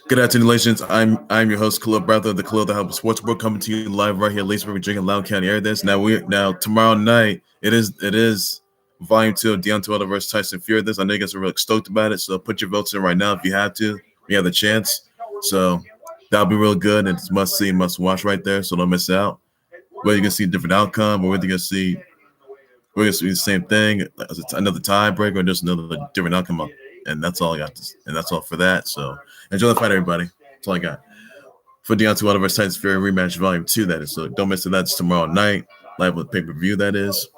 Good afternoon, legends. I'm your host, Khalil Brother of the Khalil the Help Sportsbook, coming to you live right here at Leesburg, Virginia, Loudoun County area. This now tomorrow night it is volume 2 of Deontay Wilder versus Tyson Fury. This I know you guys are really stoked about it, so put your votes in right now if you have to. You have the chance, so that'll be real good. It's must see, must watch right there, so don't miss out. Whether you can see a different outcome or whether you can see we're gonna see the same thing, another tiebreaker or just another different outcome. And that's all I got. And that's all for that. So enjoy the fight, everybody. That's all I got. For Deontay Wilder versus Tyson Fury rematch volume 2, that is. So don't miss it. That's tomorrow night. Live with pay-per-view, that is.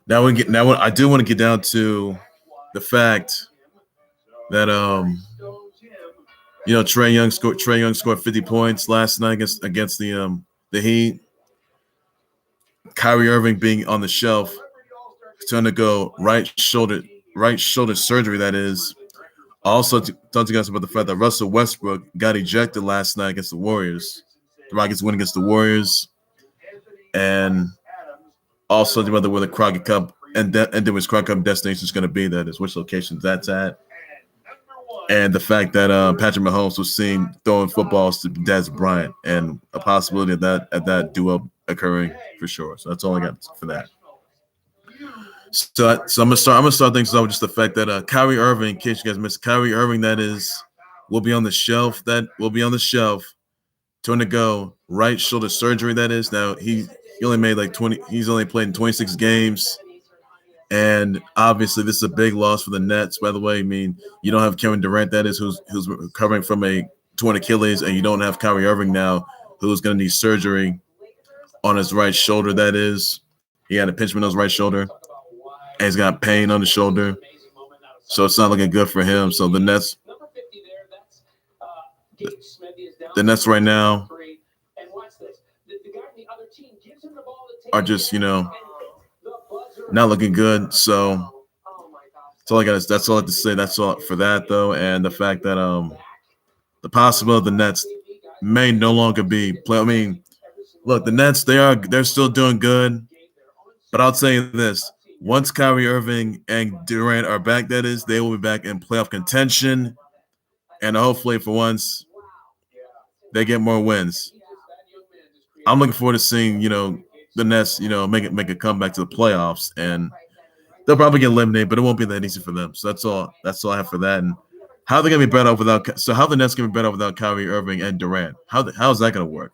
Now I do want to get down to the fact that Trae Young scored 50 points last night against the Heat. Kyrie Irving being on the shelf, to undergo right shoulder surgery, that is. Also, talk to you guys about the fact that Russell Westbrook got ejected last night against the Warriors. The Rockets win against the Warriors. And also about where the Crockett Cup and then which Crockett Cup destination is going to be, that is, which locations that's at. And the fact that Patrick Mahomes was seen throwing footballs to Dez Bryant, and a possibility of that duo occurring for sure. So that's all I got for that. So I'm gonna start things off with just the fact that Kyrie Irving, in case you guys missed, Kyrie Irving, that is, will be on the shelf. That will be on the shelf to undergo right shoulder surgery. That is. Now he only made like 20. He's only played in 26 games, and obviously this is a big loss for the Nets. By the way, I mean, you don't have Kevin Durant, that is, who's recovering from a torn Achilles, and you don't have Kyrie Irving now, who's going to need surgery on his right shoulder. That is, he had a pinchman on his right shoulder. And he's got pain on the shoulder, so it's not looking good for him. So the Nets right now are just, not looking good. So that's all I got. That's all I have to say. That's all for that, though. And the fact that the possibility of the Nets may no longer be play. I mean, look, the Nets, they're still doing good, but I'll tell you this. Once Kyrie Irving and Durant are back, that is, they will be back in playoff contention, and hopefully for once they get more wins. I'm looking forward to seeing, the Nets, make a comeback to the playoffs, and they'll probably get eliminated, but it won't be that easy for them. So that's all I have for that. And how are they gonna be better off how the Nets gonna be better off without Kyrie Irving and Durant? How's that gonna work?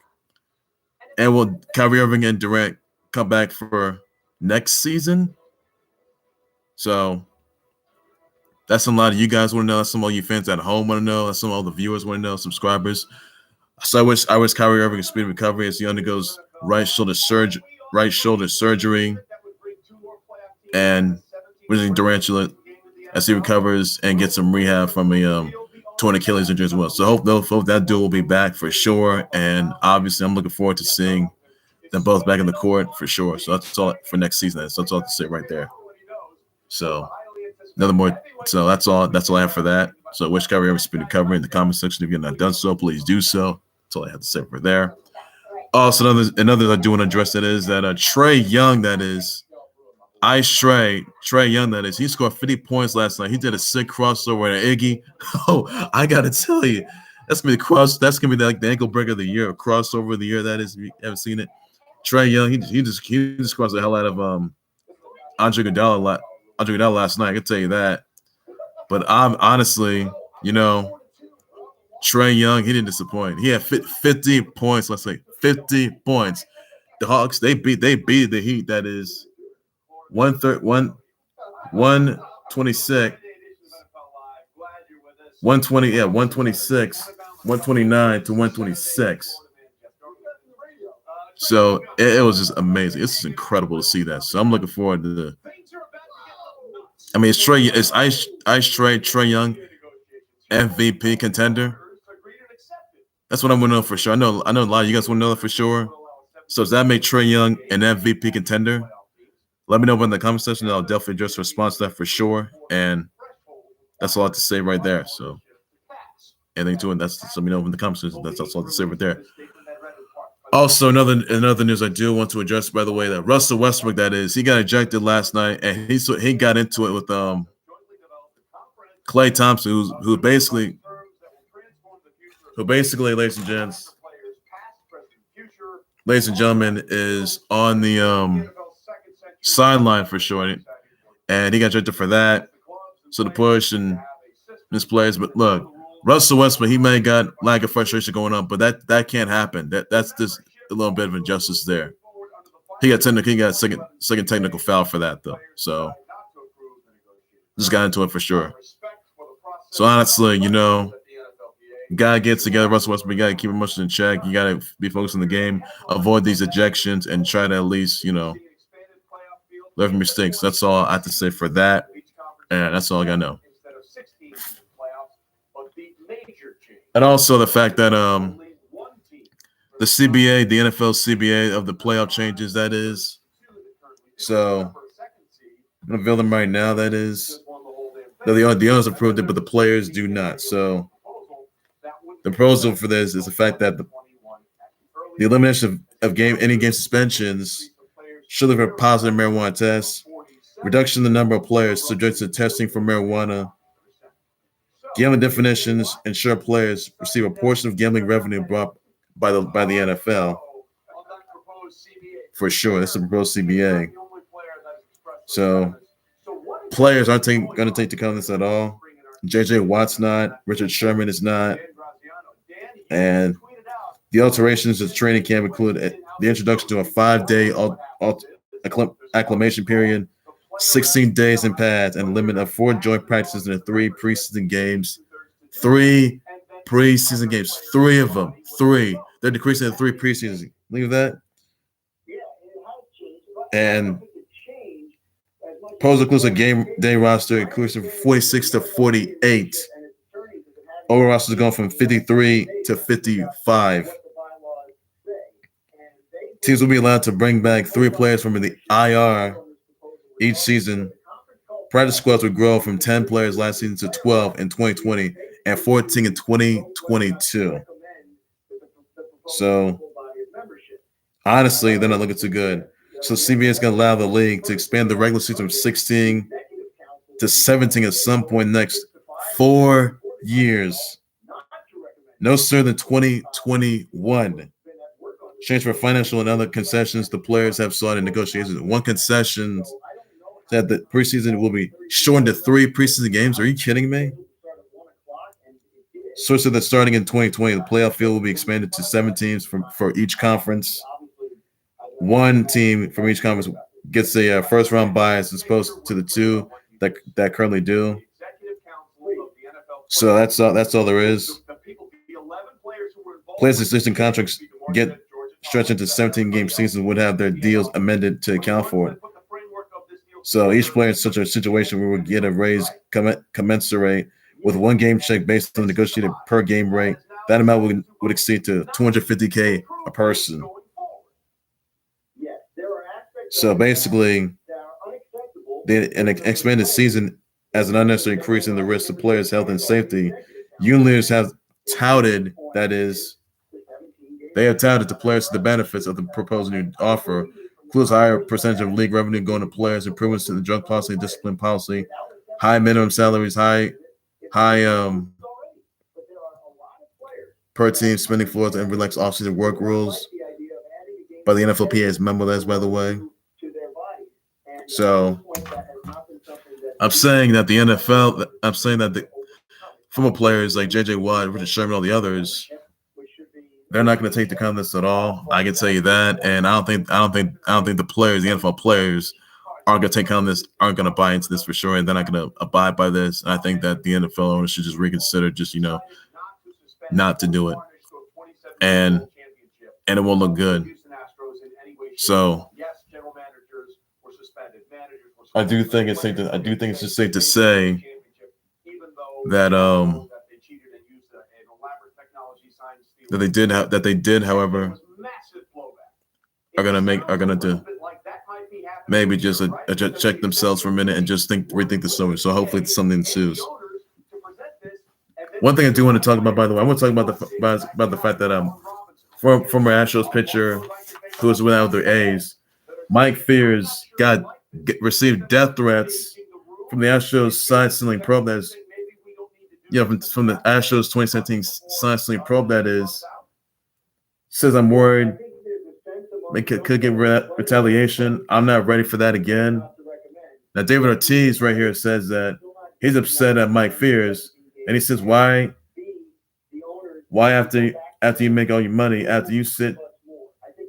And will Kyrie Irving and Durant come back for next season? So that's a lot of you guys want to know. That's some of you fans at home want to know. That's some of all the viewers want to know, subscribers. So I wish Kyrie Irving a speedy recovery as he undergoes right shoulder surgery, and wishing Durant as he recovers and gets some rehab from a torn Achilles injury as well. So hope that duo will be back for sure. And obviously, I'm looking forward to seeing them both back in the court for sure. So that's all for next season. So that's all I have to say right there. So that's all I have for that. So I wish Kyrie Irving speedy recovery. In the comment section, if you're not done so, please do so. That's all I have to say for there. Also, another I do want to address that is that Trae Young, that is, Trae Young, that is, he scored 50 points last night. He did a sick crossover at Iggy. Oh, I gotta tell you, that's gonna be like the ankle breaker of the year, crossover of the year. That is, if you haven't seen it. Trae Young, he just crossed the hell out of Andre Iguodala last night. I can tell you that. But I'm honestly, Trae Young, he didn't disappoint. He had 50 points. Let's say 50 points. The Hawks, they beat the Heat. That is 126, 129 to 126. So it was just amazing. It's just incredible to see that. So I'm looking forward to it's Trae Young, MVP contender. That's what I want to know for sure. I know a lot of you guys want to know that for sure. So does that make Trae Young an MVP contender? Let me know in the comment section. I'll definitely address a response to that for sure. And that's all I have to say right there. So anything to it, let me know in the comment section. That's all I have to say right there. Also, another news I do want to address, by the way, that Russell Westbrook, that is, he got ejected last night, and he got into it with Klay Thompson, who basically who basically, ladies and gentlemen, is on the sideline for sure, and he got ejected for that. So the push and misplays, but look, Russell Westbrook, he may have got lack of frustration going on, but that can't happen. That's just a little bit of injustice there. He got second technical foul for that though. So just got into it for sure. So honestly, gotta get together. Russell Westbrook, you gotta keep emotions in check. You gotta be focused on the game, avoid these ejections, and try to at least, learn from mistakes. That's all I have to say for that. And that's all I gotta know. And also the fact that the CBA, the NFL CBA of the playoff changes, that is. So I'm gonna reveal them right now. That is. The owners approved it, but the players do not. So the proposal for this is the fact that the elimination of any game suspensions should have a positive marijuana test, reduction in the number of players subject to testing for marijuana, gambling definitions ensure players receive a portion of gambling revenue brought by the NFL. For sure, that's the proposed CBA. So players aren't going to take the comments at all. J.J. Watt's not. Richard Sherman is not. And the alterations of training camp include the introduction to a 5-day acclimation period, 16 days in pads, and a limit of 4 joint practices in the 3 preseason games. 3 preseason games. 3 of them. 3. They're decreasing the 3 preseason. Look at that. And proposal includes a game day roster inclusive of 46 to 48. Over rosters going from 53 to 55. Teams will be allowed to bring back 3 players from the IR each season. Practice squads would grow from 10 players last season to 12 in 2020 and 14 in 2022. So, honestly, they're not looking too good. So CBA is going to allow the league to expand the regular season from 16 to 17 at some point next 4 years. No sooner than 2021. Change for financial and other concessions the players have sought in negotiations. One concession that the preseason will be shortened to 3 preseason games. Are you kidding me? Sources that starting in 2020, the playoff field will be expanded to 7 teams for each conference. 1 team from each conference gets a first round bye as opposed to the 2 that currently do. So that's all there is. Players' existing contracts get stretched into 17-game seasons would have their deals amended to account for it. So each player in such a situation will get a raise commensurate with 1 game check based on the negotiated per game rate. That amount would exceed to $250K a person. So basically, an expanded season as an unnecessary increase in the risk of players' health and safety. Union leaders have touted, that is, they have touted to players the benefits of the proposed new offer, includes higher percentage of league revenue going to players, improvements to the drug policy and discipline policy, high minimum salaries, high per team spending floors, and relaxed offseason work rules by the NFLPA's memo, that's by the way. So I'm saying that the NFL, I'm saying that the football players like J.J. Watt, Richard Sherman, all the others, they're not going to take the contest at all. I can tell you that, and I don't think the players, the NFL players, aren't going to take contest, aren't going to buy into this for sure, and they're not going to abide by this. And I think that the NFL owners should just reconsider, not to do it, and it won't look good. So I do think it's just safe to say that that they did, however, are gonna do maybe just check themselves for a minute and just rethink the story. So hopefully something ensues. One thing I do want to talk about, by the way, I want to talk about the fact that former Astros pitcher who was without the A's, Mike Fiers, received death threats from the Astros side-stealing probe from the Astros 2017 science league probe, that is, says I'm worried they could get retaliation. I'm not ready for that again. Now, David Ortiz right here says that he's upset at Mike Fiers, and he says, why after you make all your money, after you sit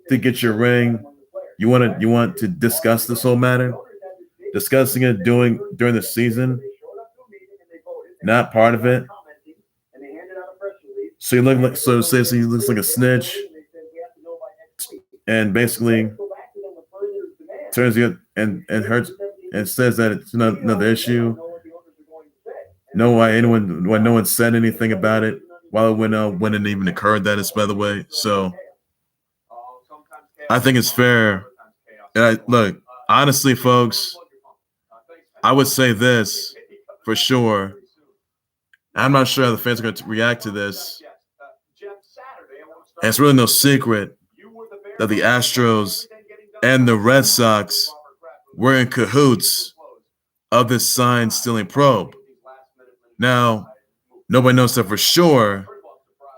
to get your ring, you want to discuss this whole matter? Discussing it during the season, not part of it. So he says he looks like a snitch, and basically turns it and hurts and says that it's another issue. No one said anything about it when it even occurred. That is, by the way. So I think it's fair. And look, honestly, folks, I would say this for sure. I'm not sure how the fans are going to react to this. And it's really no secret that the Astros and the Red Sox were in cahoots of this sign stealing probe. Now, nobody knows that for sure,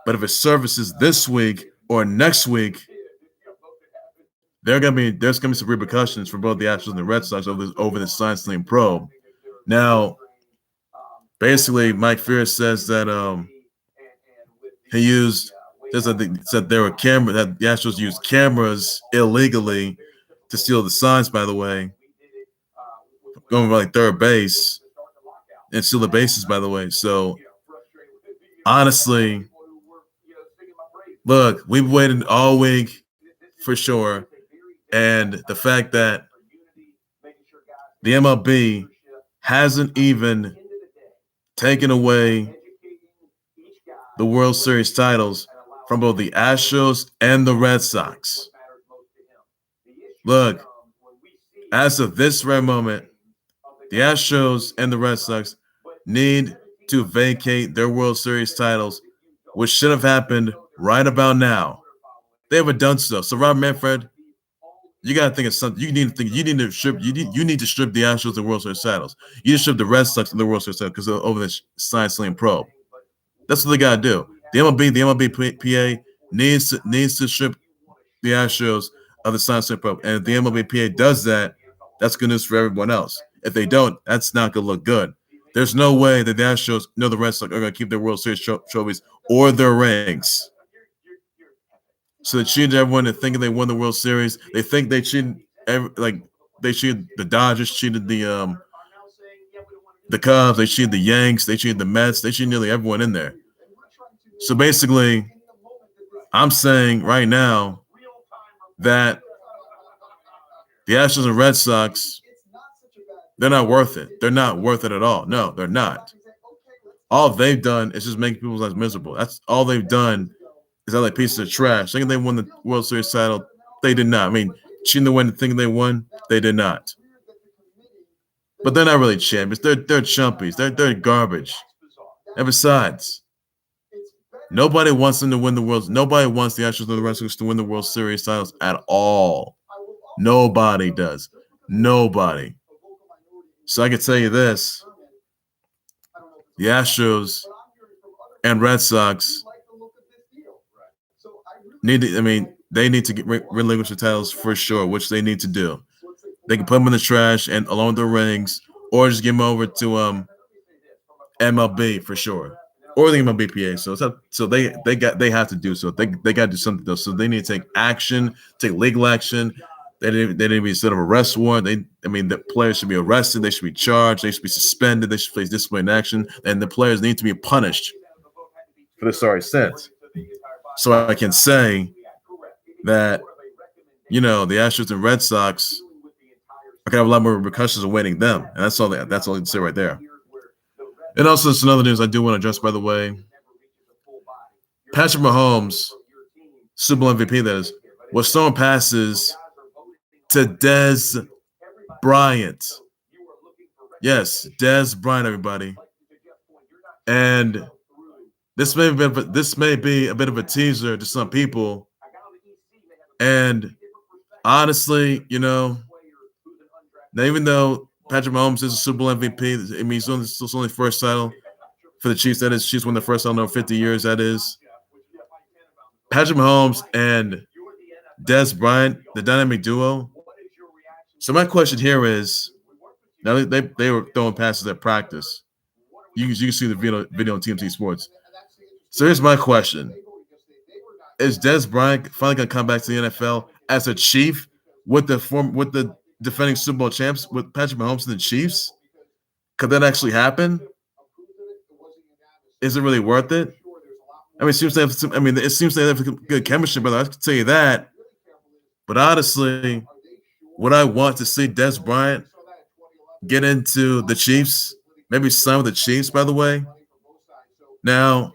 but if it surfaces this week or next week, there's gonna be some repercussions for both the Astros and the Red Sox over this sign stealing probe. Now, basically, Mike Fiers says that that there were that the Astros used cameras illegally to steal the signs. By the way, going by like third base and steal the bases. By the way, so honestly, look, we've waited all week for sure, and the fact that the MLB hasn't even taken away the World Series titles from both the Astros and the Red Sox. Look, as of this rare moment, the Astros and the Red Sox need to vacate their World Series titles, which should have happened right about now. They haven't done so. So, Rob Manfred, you got to think of something. You need to strip the Astros of the World Series titles. You need to strip the Red Sox of the World Series titles because over this sign stealing probe. That's what they got to do. The MLBPA needs to strip the Astros of the sign stealing probe. And if the MLBPA does that, that's good news for everyone else. If they don't, that's not going to look good. There's no way that the Astros, the Red Sox are going to keep their World Series trophies or their rings. So they cheated everyone into thinking they won the World Series. They think they cheated. They cheated the Dodgers, cheated the Cubs, they cheated the Yanks, they cheated the Mets, they cheated nearly everyone in there. So basically, I'm saying right now that the Astros and Red Sox, they're not worth it. They're not worth it at all. No, they're not. All they've done is just make people's lives miserable. That's all they've done. Is that like pieces of trash? Thinking they won the World Series title, they did not. I mean, cheating to win, thinking they won, they did not. But they're not really champions. They're chumpies. They're garbage. And besides, nobody wants them to win the World. Nobody wants the Astros or the Red Sox to win the World Series titles at all. Nobody does. Nobody. So I can tell you this: the Astros and Red Sox they need to relinquish the titles for sure, which they need to do. They can put them in the trash and along with the rings, or just give them over to MLB for sure, or the MLBPA. So they have to do so. They got to do something though. So they need to take action, take legal action. They need to be instead of arrest warrant. The players should be arrested. They should be charged. They should be suspended. They should face disciplinary action, and the players need to be punished for the sorry sins. So I can say that, the Astros and Red Sox are going to have a lot more repercussions awaiting them. And that's all I can say right there. And also, some other news I do want to address, by the way. Patrick Mahomes, Super Bowl MVP, that is, was throwing passes to Dez Bryant. Yes, Dez Bryant, everybody. And this may be a bit of a teaser to some people. And honestly, now even though Patrick Mahomes is a Super Bowl MVP, he's only first title for the Chiefs. That is, Chiefs won the first time in 50 years. That is Patrick Mahomes and Dez Bryant, the dynamic duo. So my question here is, now they were throwing passes at practice. You can see the video on TMT Sports. So here's my question: is Dez Bryant finally gonna come back to the NFL as a Chief with the defending Super Bowl champs with Patrick Mahomes and the Chiefs? Could that actually happen? Is it really worth it? I mean, it seems they have good chemistry, brother. I can tell you that. But honestly, would I want to see Dez Bryant get into the Chiefs? Maybe sign with the Chiefs, by the way. Now,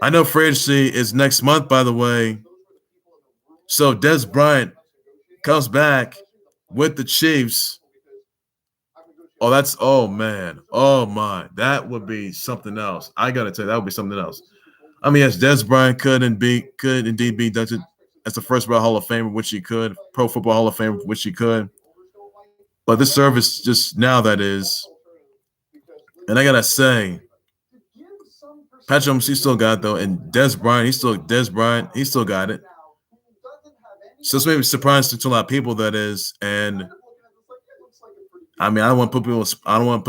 I know free agency is next month, by the way. So Dez Bryant comes back with the Chiefs. Oh man. Oh my. That would be something else. I gotta tell you, that would be something else. I mean, yes, Dez Bryant could indeed be inducted as the first round Hall of Famer, which he could, Pro Football Hall of Fame, which he could. But this service just now, that is. And I gotta say, Patrick Mahomes, he still got it though, and Dez Bryant, he still got it. So it's maybe surprising to a lot of people, that is. And I mean, I don't want to put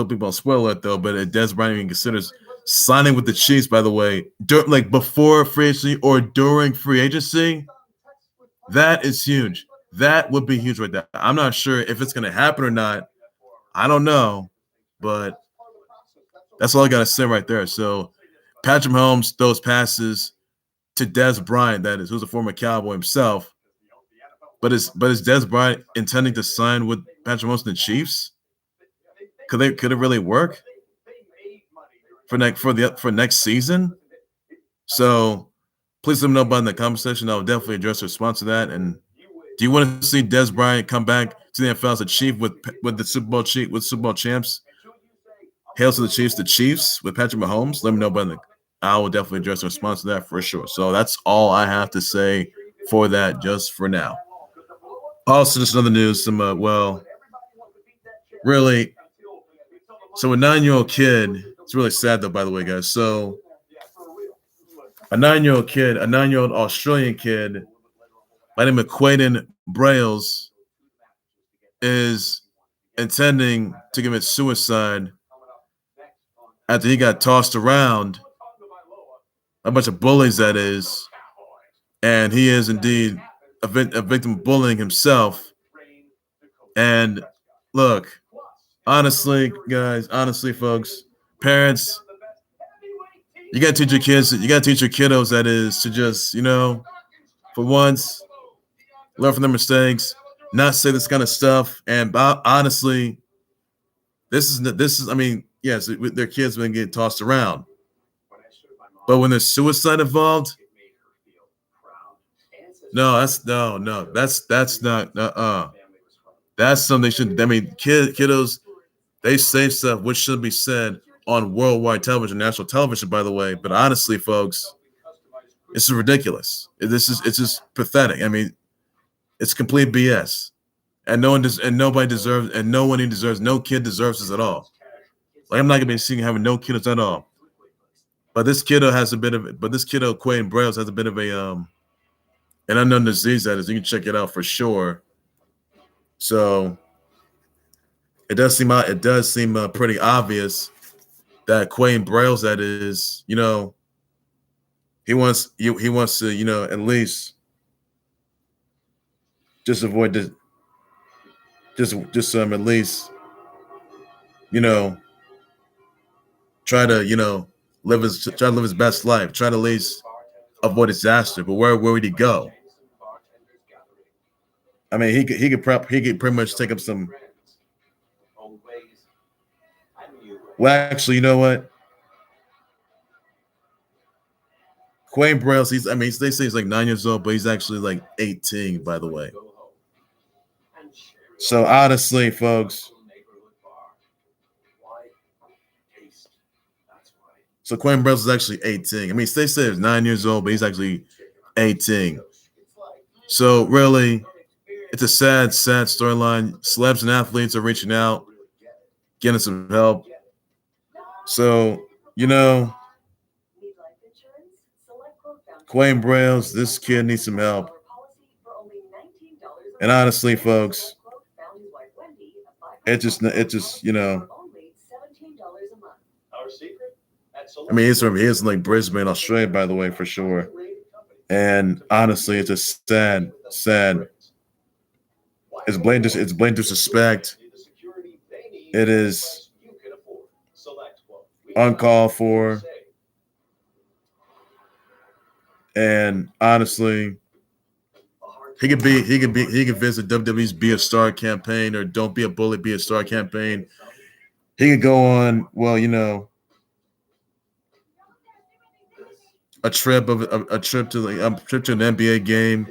people on spoiler alert though, but Dez Bryant even considers signing with the Chiefs, by the way, like before free agency or during free agency. That is huge. That would be huge right there. I'm not sure if it's going to happen or not. I don't know, but that's all I got to say right there. So Patrick Mahomes throws passes to Dez Bryant, that is, who's a former Cowboy himself. But is Dez Bryant intending to sign with Patrick Mahomes and the Chiefs? Could it really work for next season? So please let me know about in the comment section. I'll definitely address the response to that. And do you want to see Dez Bryant come back to the NFL as a Chief with the Super Bowl champs? Hail to the Chiefs with Patrick Mahomes. Let me know about I will definitely address the response to that for sure. So that's all I have to say for that, just for now. Also, just another news. Really. So a 9-year-old kid. It's really sad though, by the way, guys. So a 9-year-old Australian kid by the name of Quaden Brales is intending to commit suicide after he got tossed around a bunch of bullies, that is, and he is indeed a victim of bullying himself. And look, honestly, guys, folks, parents, you gotta teach your kiddos, that is, to just, for once, learn from their mistakes, not say this kind of stuff. And honestly, this is. I mean, yes, their kids when get tossed around, but when there's suicide involved, that's not. That's something they should. I mean, kiddos, they say stuff which should be said on worldwide television, national television, by the way. But honestly, folks, this is ridiculous. It's just pathetic. I mean, it's complete BS, and no kid deserves this at all. Like, I'm not gonna be seeing having no kiddos at all. But this kiddo Quaden Brales has a bit of an unknown disease, that is. You can check it out for sure. So it does seem pretty obvious that Quaden Brales, that is, he wants to, at least just avoid this, at least, try to live his best life, try to at least avoid disaster. But where would he go? I mean, he could pretty much take up some. Well, actually, you know what? Quaden Brales, they say he's like 9 years old, but he's actually like 18, by the way. So honestly, folks, so Quaden Brales is actually 18. I mean, they say he's 9 years old, but he's actually 18. So really, it's a sad storyline. Celebs and athletes are reaching out, getting some help. So You know, Quayne Brales, this kid needs some help. And honestly, folks, it just I mean, he's from like Brisbane, Australia, by the way, for sure. And honestly, it's just sad. It's blatant disrespect. It is uncalled for. And honestly, he could visit WWE's Be a Star campaign or Don't Be a Bully, Be a Star campaign. He could go on, well, a trip to an NBA game,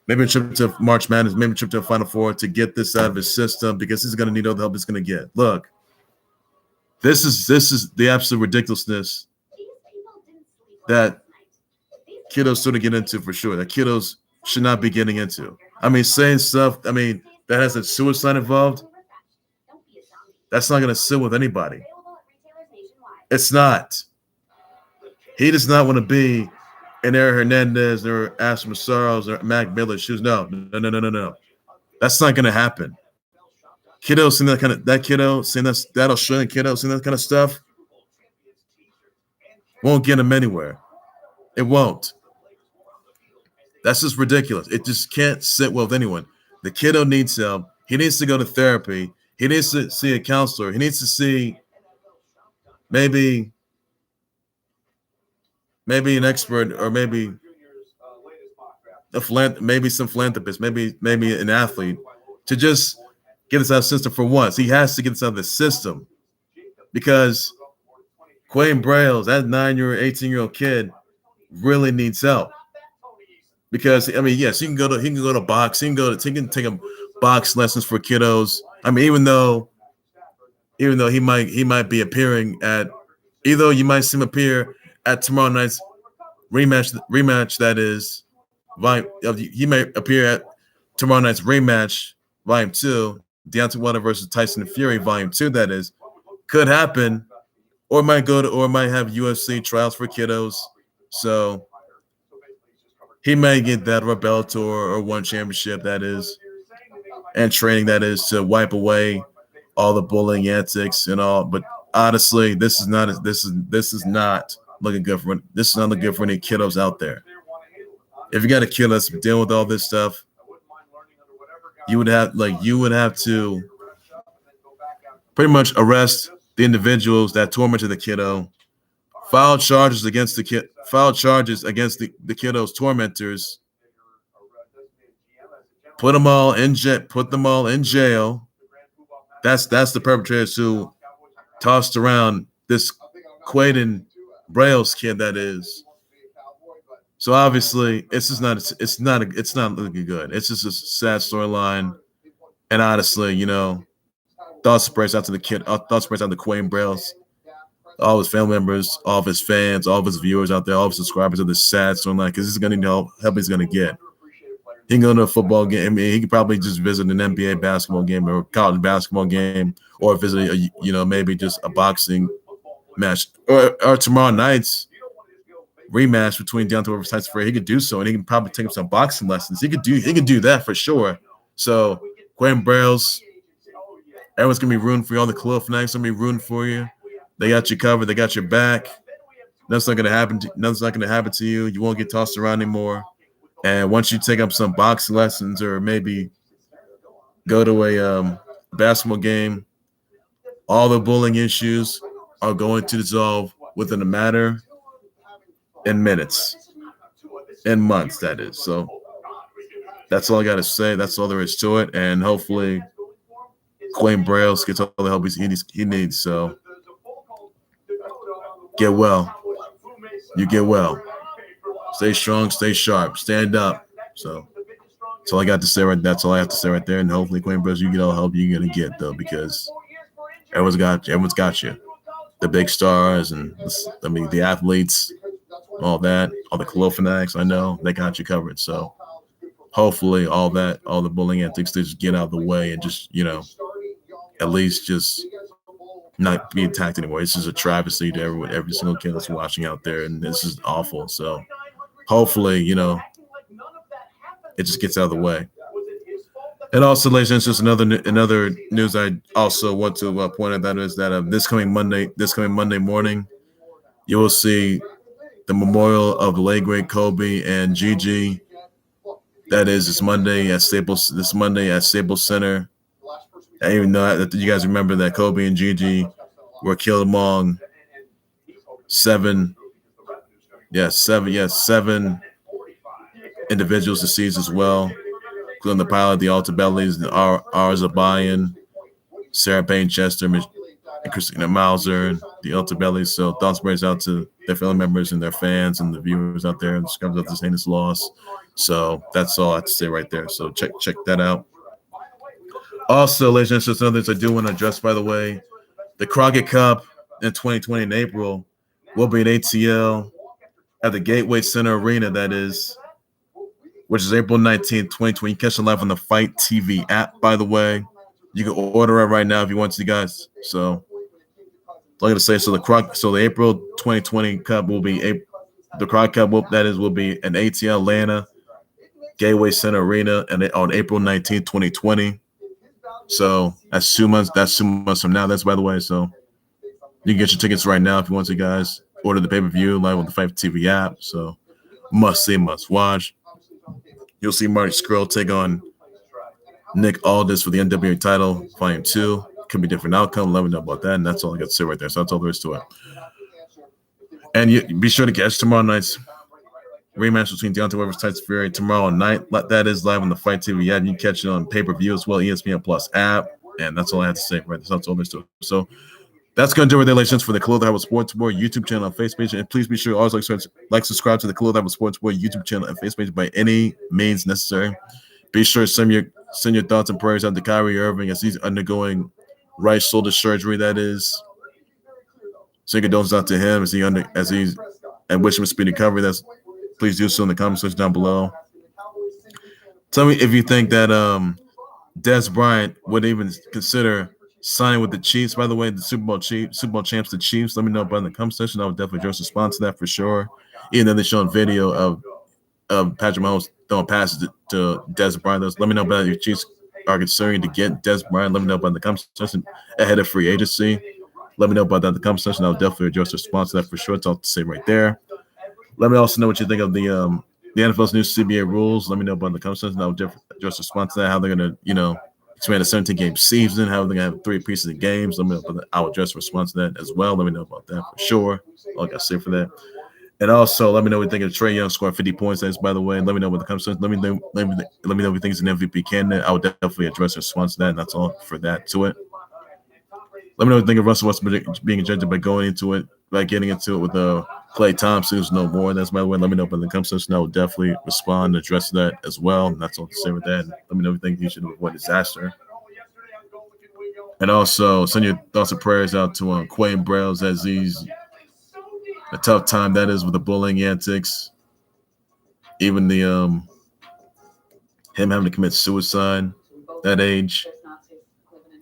maybe a trip to March Madness, maybe a trip to a Final Four to get this out of his system because he's going to need all the help he's going to get. Look, this is the absolute ridiculousness that kiddos sort of get into for sure. That kiddos should not be getting into. I mean, saying stuff. I mean, that has a suicide involved. That's not going to sit with anybody. It's not. He does not want to be in Aaron Hernandez or Asher Massaro's or Mac Miller's shoes. No. That's not going to happen. Kiddo seeing that Australian kiddo seeing that kind of stuff won't get him anywhere. It won't. That's just ridiculous. It just can't sit well with anyone. The kiddo needs help. He needs to go to therapy. He needs to see a counselor. He needs to see maybe an expert or maybe some philanthropist, maybe an athlete to just get this out of the system for once. He has to get this out of the system because Quayne Brales, that 18-year-old kid, really needs help. Because I mean, yes, he can go to box. He can take a box lessons for kiddos. I mean, even though he might be appearing at, either you might see him appear at tomorrow night's rematch. That is, he may appear at tomorrow night's rematch, Volume 2, Deontay Wilder versus Tyson Fury, Volume 2. That is, could happen, or might have UFC trials for kiddos. So he may get that or Bellator or one championship, that is, and training, that is, to wipe away all the bullying antics and all. But honestly, this is not looking good for any kiddos out there. If you got a kid that's dealing with all this stuff, you would have to pretty much arrest the individuals that tormented the kiddo, file charges against the kiddo's tormentors, put them all in jail. That's the perpetrators who tossed around this Quayne Brales kid, that is. So obviously, it's not looking good. It's just a sad storyline, and honestly, thoughts prayers out to the kid. Thoughts prayers out to Quayne Brales, all his family members, all of his fans, all of his viewers out there, all of his subscribers of this sad storyline, because he's gonna need help he's gonna get. He can go to a football game. I mean, he could probably just visit an NBA basketball game or college basketball game, or visit maybe just a boxing match, or tomorrow night's rematch between Deontay Wilder and Tyson Fury. He could do so, and he can probably take him some boxing lessons. He could do that for sure. So Quayne Brales, everyone's gonna be rooting for you. All the Khalil fanatics gonna be rooting for you. They got you covered. They got your back. Nothing's not gonna happen to you. You won't get tossed around anymore. And once you take up some boxing lessons or maybe go to a basketball game, all the bullying issues are going to dissolve within a matter in minutes, in months, that is. So that's all I got to say. That's all there is to it. And hopefully Quayne Brales gets all the help he needs. So get well. You get well. Stay strong, stay sharp, stand up. So that's all I got to say right. That's all I have to say right there. And hopefully, Quayne Brales, you get all the help you're gonna get, though, because everyone's got you. The big stars and the athletes, all that, all the Khalil fanatics, I know they got you covered. So hopefully, all the bullying antics, just get out of the way and just at least just not being attacked anymore. It's just a travesty to every single kid that's watching out there, and this is awful. So hopefully, it just gets out of the way. And also, ladies and gentlemen, just another news I also want to point out that is that this coming Monday morning, you will see the memorial of the late great Kobe and Gigi. That is this Monday at Staples Center. I even know that you guys remember that Kobe and Gigi were killed among seven individuals deceased as well, including the pilot, the Alta Bellies, the Arzabayan, Sarah Payne Chester, and Christina Mauser, and the Alta Bellies. So thoughts and prayers out to their family members and their fans and the viewers out there and discovered of this heinous loss. So that's all I have to say right there. So check that out. Also, ladies and gentlemen, other things I do want to address, by the way, the Crockett Cup in 2020 in April will be an ATL at the Gateway Center Arena, that is, which is April 19th, 2020. You can catch it live on the FiteTV app, by the way. You can order it right now if you want to, guys. So, all I got to say, so the April 2020 Cup will be the Crockett Cup. Will be an ATL Atlanta Gateway Center Arena, and on April 19th, 2020. So that's 2 months. That's 2 months from now. That's, by the way. So you can get your tickets right now if you want to, guys. Order the pay-per-view live on the FiteTV app. So must see, must watch. You'll see Marty Scurll take on Nick Aldis for the NWA title, Volume 2. Could be a different outcome. Let me know about that. And that's all I got to say right there. So that's all there is to it. And you be sure to catch tomorrow night's rematch between Deontay Wilder versus Tyson Fury tomorrow night. That is live on the FiteTV app. You can catch it on pay-per-view as well, ESPN Plus app. And that's all I have to say right there. That's all there is to it. So that's going to do it, relations for the Clothing House Sports Board YouTube channel and Facebook page. And please be sure to always subscribe to the Clothing House Sports Board YouTube channel and Facebook page by any means necessary. Be sure to send your thoughts and prayers out to Kyrie Irving as he's undergoing right shoulder surgery. That is, send condolences out to him and wish him a speedy recovery. Please do so in the comment section down below. Tell me if you think that Dez Bryant would even consider signing with the Chiefs. By the way, the Super Bowl champs, the Chiefs. Let me know about in the comment section. I would definitely just respond to that for sure. Even though they're showing video of Patrick Mahomes throwing passes to Dez Bryant. Let me know about if Chiefs are considering to get Dez Bryant. Let me know about in the comment section ahead of free agency. Let me know about that in the comment section. I'll definitely just respond to that for sure. It's all to say right there. Let me also know what you think of the NFL's new CBA rules. Let me know about in the comment section. I'll just respond to that. How they're gonna, expand a 17-game season. How they're gonna have 3 pieces of games. Let me know about that. I'll just respond to that as well. Let me know about that for sure. All I gotta say for that. And also, let me know what you think of Trae Young scoring 50 points. That's, by the way. Let me know what the comments. Let me know if you think he's an MVP candidate. I would definitely address a response to that. And that's all for that to it. Let me know what you think of Russell Westbrook being ejected by getting into it with Klay Thompson, who's no more. That's, by the way. Let me know about the comments section. I will definitely respond and address that as well. And that's all to say with that. And let me know if you think he should avoid disaster. And also, send your thoughts and prayers out to Quain Brales as he's a tough time that is with the bullying antics. Even the him having to commit suicide that age.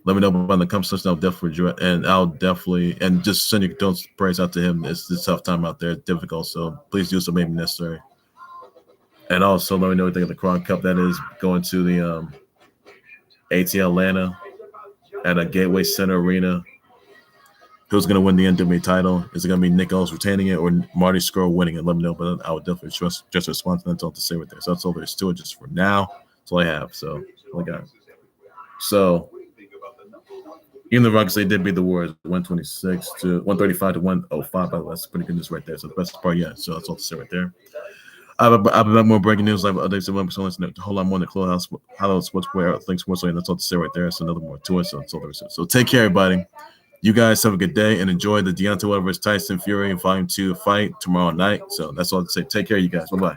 Let me know about the comment section. I'll definitely just send your thoughts and prayers out to him. It's a tough time out there, difficult. So please do so, maybe necessary. And also, let me know what you think of the Crockett Cup that is going to the ATL Atlanta at a Gateway Center Arena. Who's going to win the NWA title? Is it going to be Nick Aldis retaining it or Marty Scurll winning it? Let me know, but I would definitely just respond to that. That's all to say right there. So that's all there is to it just for now. That's all I have. So, all I got. So, even the Rockets, they did beat the Warriors 135 to 105. That's pretty good news right there. So, the best part, yeah. So, that's all to say right there. I'll be back more breaking news live updates and a whole lot more in the Clubhouse, Hollywood Sports Player, things more so. And that's all to say right there. So, another more to it. So, that's all there is. So, take care, everybody. You guys have a good day and enjoy the Deontay Wilder versus Tyson Fury Volume 2 fight tomorrow night. So that's all to say. Take care, you guys. Bye-bye.